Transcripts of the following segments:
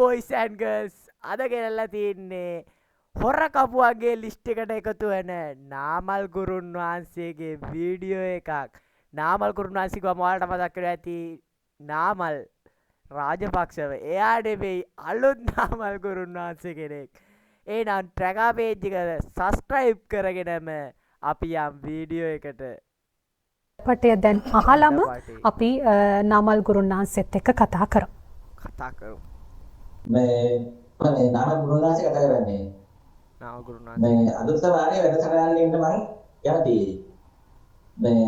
boys and girls අද ගෙනල්ලා තින්නේ හොර කපුවන්ගේ ලිස්ට් එකට එකතු වෙන නාමල් ගුරුන් වහන්සේගේ වීඩියෝ එකක්. නාමල් ගුරුන් වහන්සේ ගම ඔයාලට මතක් වෙලා ඇති නාමල් රාජපක්ෂව. එයා නෙමෙයි අලුත් නාමල් ගුරුන් වහන්සේ කෙනෙක්. එහෙනම් ට්‍රැකර් පේජ් එක සබ්ස්ක්‍රයිබ් කරගෙනම අපි යම් වීඩියෝ එකට පටය දැන් අහලම අපි නාමල් ගුරුන් වහන්සේත් එක්ක කතා කරමු. මේ නාමල් ගුරුන් වහන්සේ කතා කරන්නේ. නාමල් ගුරුන් මේ අදුස්සමානේ වැඩසටහන ඉන්න මම කැමතියි. මේ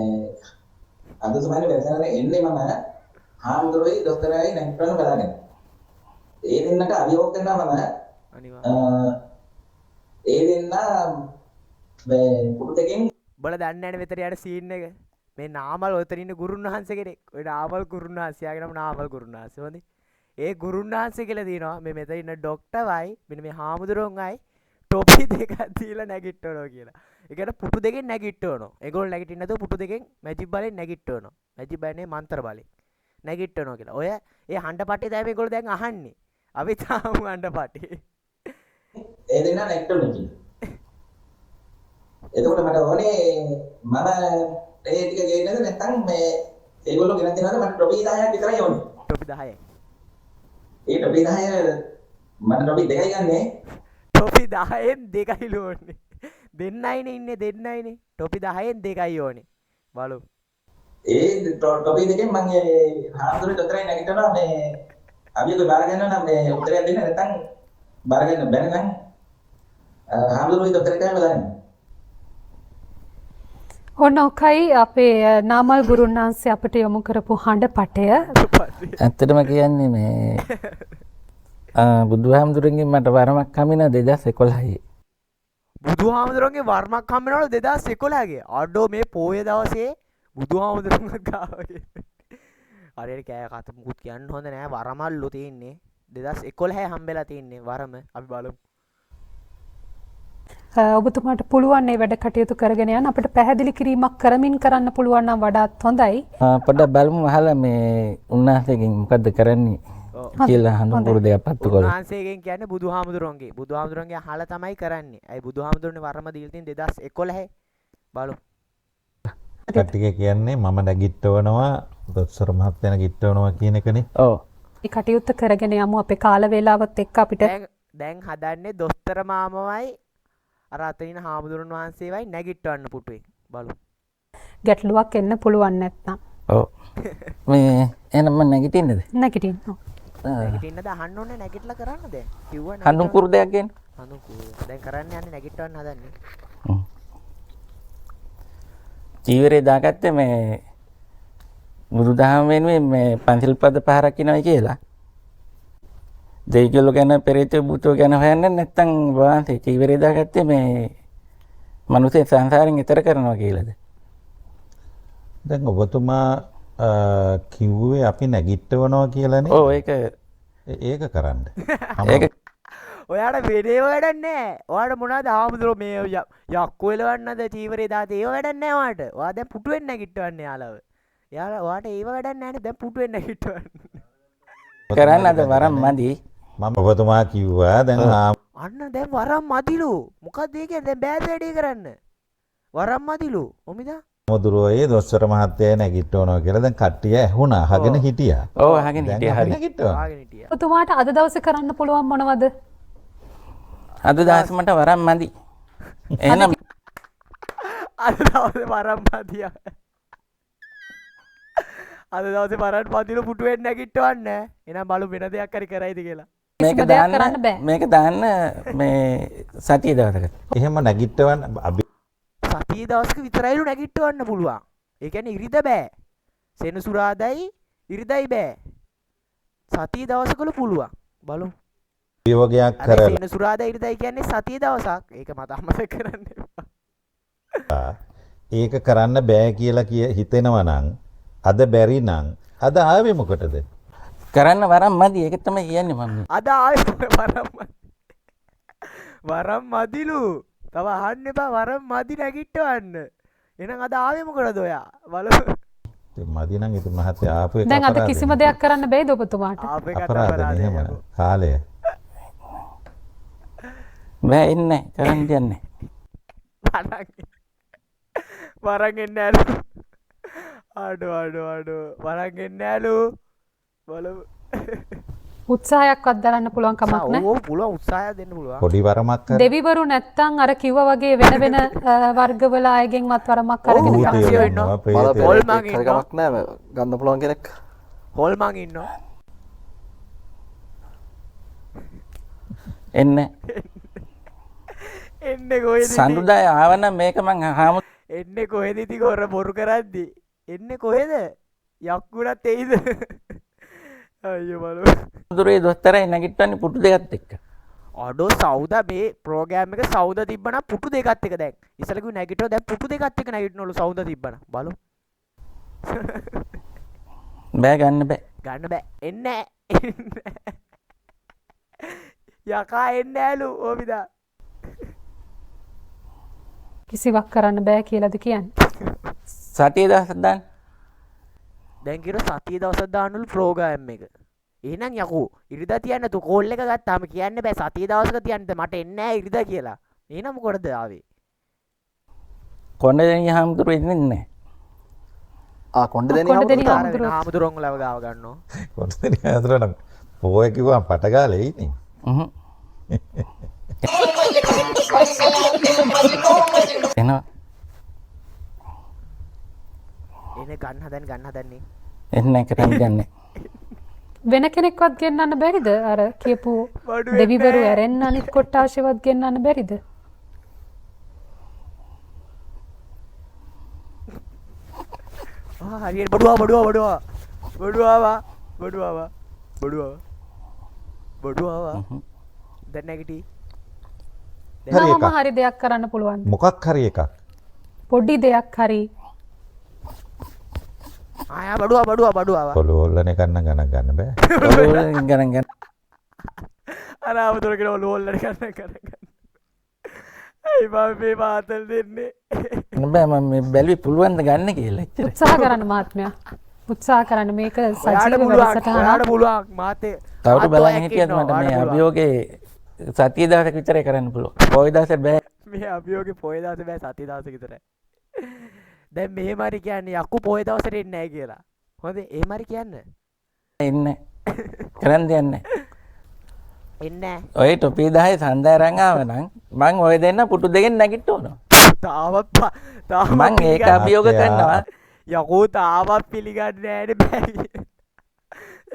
අදුස්සමානේ වැඩසටහන එන්නේ මම හාමුදුරුවෝයි දොස්තරයි නැන්ටරන් බලාගෙන. ඒ දෙන්නට අභියෝග කරනවා මම. අනිවාර්යයෙන්. ඒ දෙන්න මේ පුරු දෙකෙන් බල දන්නේ නැහැ මෙතන යන සීන් එක. මේ නාමල් ඔතන ඉන්න ගුරුන් වහන්සේ කෙනෙක්. ඔය නාමල් ගුරුන් වහන්සේ යාගේ නම නාමල් ගුරුන් වහන්සේ. හොඳේ. ඒ ගුරුන් වහන්සේ කියලා දිනවා මේ මෙතන ඉන්න ડોක්ටර්වයි මෙන්න මේ හාමුදුරුවෝයි ටොපි දෙකක් දීලා නැගිටවනවා කියලා. ඒ කියන්නේ පුටු දෙකෙන් නැගිටවනවා. ඒගොල්ලෝ නැගිටින්න නැතුව පුටු දෙකෙන් මැජික් බලෙන් නැගිටවනවා. මැජික් බලනේ මන්ත්‍ර බලෙන් නැගිටවනවා කියලා. ඔය ඒ හඬපටි තමයි මේගොල්ලෝ දැන් අහන්නේ. අපි තාම හඬපටි. ඒ දෙන්න නැගිටවන්නේ කියලා. එතකොට මට ඕනේ මම ඒ ටික ගේන්නද නැත්නම් මේ ඒගොල්ලෝ ගෙනත් දෙනවද මට ටොපි 10ක් විතරයි ඕනේ. ටොපි 10යි. ඒ ටොපි 10 මට ටොපි දෙකයි ගන්නෙ. ටොපි 10න් දෙකයි ඕනේ. දෙන්නයිනේ ඉන්නේ දෙන්නයිනේ. ටොපි 10න් දෙකයි ඕනේ. බලමු. ඒ ටොපි දෙකෙන් මම හාමුදුරුවෝ දොස්තරයි නැගිටිනවා මේ අභියෝග බාර ගන්නවා නම් මේ උත්තරයක් දෙන්න නැත්නම් බාර ගන්න බැරි නම් හාමුදුරුවෝ දොස්තරයි තමයි බලන්නේ. ඔන්න ඔකයි අපේ නාමල් ගුරුන් වහන්සේ අපිට යොමු කරපු හඬපටය. ඇත්තටම කියන්නේ මේ බුදුහාමුදුරන්ගෙන් මට වරමක් හම්බෙනා 2011. බුදුහාමුදුරන්ගේ වරමක් හම්බෙනවලු 2011 ගේ. අඩෝ මේ පොයේ දවසේ බුදුහාමුදුරන්ගේ ගාවේ. හරියට කෑ කත මුකුත් කියන්න හොඳ නෑ වරමල්ලු තියෙන්නේ. 2011 හම්බෙලා තියෙන්නේ වරම. අපි බලමු. ඔබතුමාට පුළුවන් මේ වැඩ කටයුතු කරගෙන යන්න අපිට පැහැදිලි කිරීමක් කරමින් කරන්න පුළුවන් නම් වඩාත් හොඳයි. පොඩ්ඩක් බලමු අහලා මේ උන්වහන්සේගෙන් මොකද්ද කරන්නේ කියලා හඳුන්වපු දෙයක් පත්තු කරලා. උන්වහන්සේගෙන් කියන්නේ බුදුහාමුදුරන්ගේ අහලා තමයි කරන්නේ. අයි බුදුහාමුදුරනේ වරම දීලා තියෙන 2011 බලමු. කට්ටිය කියන්නේ මම නැගිටවනවා දොස්තර මහත්තයා නැගිටවනවා කියන එකනේ. ඔව්. මේ කටයුත්ත කරගෙන යමු අපේ කාල වේලාවත් එක්ක අපිට දැන් හදන්නේ දොස්තර මාමවයි අර අතනින් හාමුදුරන් වහන්සේවයි නැගිටවන්න පුටුවේ බලමු. ගැටලුවක් එන්න පුළුවන් නැත්නම්. ඔව්. මේ එහෙනම් මම නැගිටින්නද? නැගිටින්න. නැගිටින්නද අහන්න ඕනේ නැගිටලා කරන්න දැන්. කිව්වනේ. හඳුන් කුරු දෙයක් ගේන්න. හඳුන් කුරු. දැන් කරන්න යන්නේ නැගිටවන්න හදන්නේ. චීවරේ දාගත්තේ මේ බුදුදහම වෙනුවෙන් මේ පන්සිල් පද පහරක් ඉනවයි කියලා. දෙයියලෝ ගැන පෙරේත බුතෝ ගැන හොයන්න නැත්නම් වහන්සේ චීවරේ දාගත්තේ මේ මනුස්ස සංසාරයෙන් ඈතර කරනවා කියලාද? දැන් ඔබතුමා කිව්වේ අපි නැගිටවනවා කියලානේ. ඔව් ඒක කරන්න. ඒක ඔයාට වෙඩේ වැඩක් නැහැ. ඔයාට මොනවද ආමුදුරෝ මේ යක්කු එලවන්නද චීවරේ දාතේ ඒව වැඩක් නැහැ ඔයාට. ඔයා දැන් පුටුවෙන් නැගිටවන්නේ යාළුව. යාළුවා ඔයාට ඒව වැඩක් නැහැ නේ දැන් පුටුවෙන් නැගිටවන්න. කරන්න අද වරම් මදි. මම ඔබතුමා කිව්වා දැන් අන්න දැන් වරම් මදිලු. මොකක්ද ඒ කියන්නේ දැන් බෑද වැඩේ කරන්න. වරම් මදිලු. ඔමිදා මොදුරෝයේ දොස්තර මහත්තයා නැගිටවනවා කියලා දැන් කට්ටිය ඇහුණා අහගෙන හිටියා. ඔව් අහගෙන හිටියා හරි. අහගෙන හිටියා. ඔබතුමාට අද දවසේ කරන්න පුළුවන් මොනවද? අද දවසේ මට වරම් මදි. එහෙනම් අද දවසේ වරම් මදියා. අද දවසේ වරම් මදිලු පුටුවෙන් නැගිටවන්න. එහෙනම් බලමු වෙන දෙයක් හරි කරයිද කියලා. මේක දාන්න මේ සතිය දවසක. එහෙම නැගිටවන්න සතිය දවසක විතරයිලු නැගිටවන්න පුළුවන්. ඒ කියන්නේ ඉරිද බෑ. සෙනසුරාදයි ඉරිදයි බෑ. සතිය දවසකලු පුළුවන්. බලමු. අභියෝගයක් කරලා සෙනසුරාදා ඉරිදයි කියන්නේ සතිය දවසක්. ඒක මට අමතක කරන්න එපා. ඒක කරන්න බෑ කියලා හිතෙනවා නම් අද බැරි නම් අද ආවේ මොකටද? කරන්න වරම් මදි. ඒක තමයි කියන්නේ මම. අද ආවේ වරම් මදිලු. තව අහන්න එපා වරම් මදි නැගිටවන්න. එහෙනම් අද ආවේ මොකටද ඔයා? බලමු. ඉතින් මදි නම් ඉතින් මහත්තයා ආපු එක දැන් අද අපරාධනේ. කිසිම දෙයක් කරන්න බැයිද ඔබතුමාට? ආපේ අපරාධනේ එහෙම කාලය. බෑ ඉන්නේ කරන්න යන්නේ. වරන් එන්න ඇලු. අඩු වරන් එන්න ඇලු. බලමු. උත්සාහයක්වත් දරන්න පුළුවන් කමක් නැහැ. ඕ පුළුවන් උත්සාහය දෙන්න පුළුවන්. පොඩි වරමක් කරලා දෙවිවරු නැත්තම් අර කිව්වා වගේ වෙන වෙන වර්ගවල අයගෙන්වත් වරමක් අරගෙන ඔව්, කරන්න. යක්ෂයෝ තියෙනවා, ඉන්නවා. ප්‍රේතයෝ. මල හොල්මන් පෙරේතෙක් හරි ඉන්නවා. කමක් නෑ ගන්න පුළුවන් කෙනෙක්. හොල්මන් ඉන්නවා. එන්න එන්නේ කොහෙද? සඳුදාය ආවනම් මේක මං හාමු එන්නේ කොහෙද ඉතින් කොර බොරු කරද්දි? එන්නේ කොහෙද? යක්කුණත් එයිද? අයියෝ බලමු. දුරේ දොස්තරයි නැගිට්ටන්නේ පුටු දෙකත් එක්ක. අඩෝ සෞදා මේ ප්‍රෝග්‍රෑම් එක සෞද තිබ්බනම් පුටු දෙකත් එක දැන්. ඉස්සල කිව්ව නැගිටව දැන් පුටු දෙකත් එක නැගිටනවලු සෞද තිබ්බනම්. බලමු. බෑ ගන්න බෑ. ගන්න බෑ. එන්නේ නැහැ. යකා එන්නේ නැලු ඕවිදා. කිසිවක් කරන්න බෑ කියලාද කියන්නේ? සතිය දවසක් දාන්න. දැන් කිව්ව සතිය දවසක් දාන්නලු ප්‍රෝග්‍රෑම් එක. එහෙනම් යකෝ ඉරිදා තියන්න තු කෝල් එක ගත්තාම කියන්න බෑ සතිය දවසක තියන්නද මට එන්නේ නැහැ ඉරිදා කියලා. එහෙනම් මොකටද ආවේ? කොණ්ඩේ හාමුදුරුවෝ ඉන්නේ නැහැ. කොණ්ඩේ කොණ්ඩේ දෙනිය හාමුදුරුවෝ. හාමුදුරුවෝ ලව ගාව ගන්නවා. කොන්දේනි අතරනම් පොය කිව්වම පටගාලේ ඉන්නේ. එනවා එනේ ගන්න හදන්නේ. එන්න කරන්න යන්නේ. වෙන කෙනෙක්වත් ගෙන්නන්න බැරිද? අර කියපු බඩු දෙවිවරු ඇරෙන්න අනිත් කොට්ටාශයවත් ගෙන්නන්න බැරිද? හරියට බඩුවා. දැන් නැගිටි. හරි එකක්. නවම හරි දෙයක් කරන්න පුළුවන්. මොකක් හරි එකක්. පොඩි දෙයක් හරි. ආයා බඩුවා. පොළොව හොල්ලන එක නම් ගණන් ගන්න බෑ. ඔළුවෙන් ගණන් ගන්න. අර ආමුදුර කියන ඔලුවල්ලට ගන්න. ඇයි මම මේ පාතල් දෙන්නේ? බෑ මම මේ බැලුවේ පුළුවන් ද ගන්න කියලා එච්චර. උත්සාහ කරන්න මහත්මයා. උත්සාහ කරන්න මේක සජීව වැඩසටහනක්. ඔයාලට පුළුවන් මාතේ. තවට බලන්න හිටියත් මට මේ අභියෝගේ සතිය දවසක විතරේ කරන්න පුළුවන්. පොයි දවසේ බෑ. මේ අභියෝගේ පොය දවසේ බෑ සති දවසේ විතරයි. දැන් මෙහෙම හරි කියන්නේ යක්කු පොය දවසට එන්නේ නැහැ කියලා. හොඳේ එහෙම හරි කියන්න. එන්නේ කරන්න දෙන්නේ. එන්නේ ඔය ටොපි 10 සඳහරන් ආවනම් මං ඔය දෙන්න පුටු දෙකෙන් නැගිට්ටෝනවා. තාවත් මං ඒක අභියෝග කරනවා. යකෝ තාවත් පිළිගන්නේ නැහැනේ බෑ.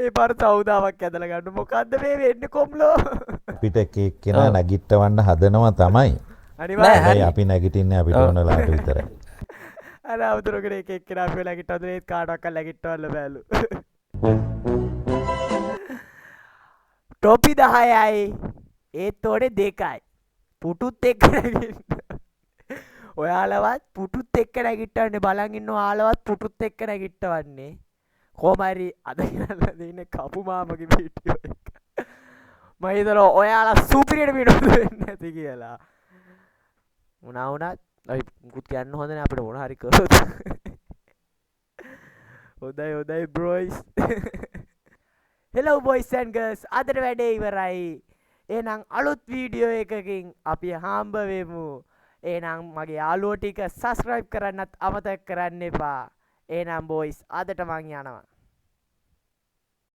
ඒ පාර සෞදාවක් ඇදලා ගන්න මොකද්ද මේ වෙන්නේ කොම්ලෝ? අපිට එක එක්කෙනා නැගිටවන්න හදනවා තමයි. අනිවාර්යයෙන් හැබැයි අපි නැගිටින්නේ අපිට ඕන ලාට විතරයි. අර අවුදුරකට එක එක්කෙනා අපිව නැගිටවද ඒත් කාටවත් නැගිටවන්න බෑලු. ටොපි 10යි ඒත් ඕනේ 2යි. පුටුත් එක්ක නැගිටින්න. ඔයාලවත් පුටුත් එක්ක නැගිටවන්නේ බලන් ඉන්න ඔයාලවත් පුටුත් එක්ක නැගිටවන්නේ. කොහොම හරි අද කියලා දෙන්නේ කපු මාමගේ වීඩියෝ එක. මම හිතනවා ඔයාලා සුපිරියට විනෝද වෙන්නේ නැති කියලා. මොනවා වුණත් අපි මුකුත් කියන්න හොඳ නැහැ අපිට මොන හරි කරොත්. හොඳයි බ්‍රොයිස්. හෙලෝ බොයිස් ඇන්ඩ් ගර්ල්ස් අදට වැඩේ ඉවරයි. එහෙනම් අලුත් වීඩියෝ එකකින් අපි හම්බ වෙමු. එහෙනම් මගේ යාළුවෝ ටික සබ්ස්ක්‍රයිබ් කරන්නත් අමතක කරන්න එපා. එහෙනම් බොයිස් අදට මං යනවා.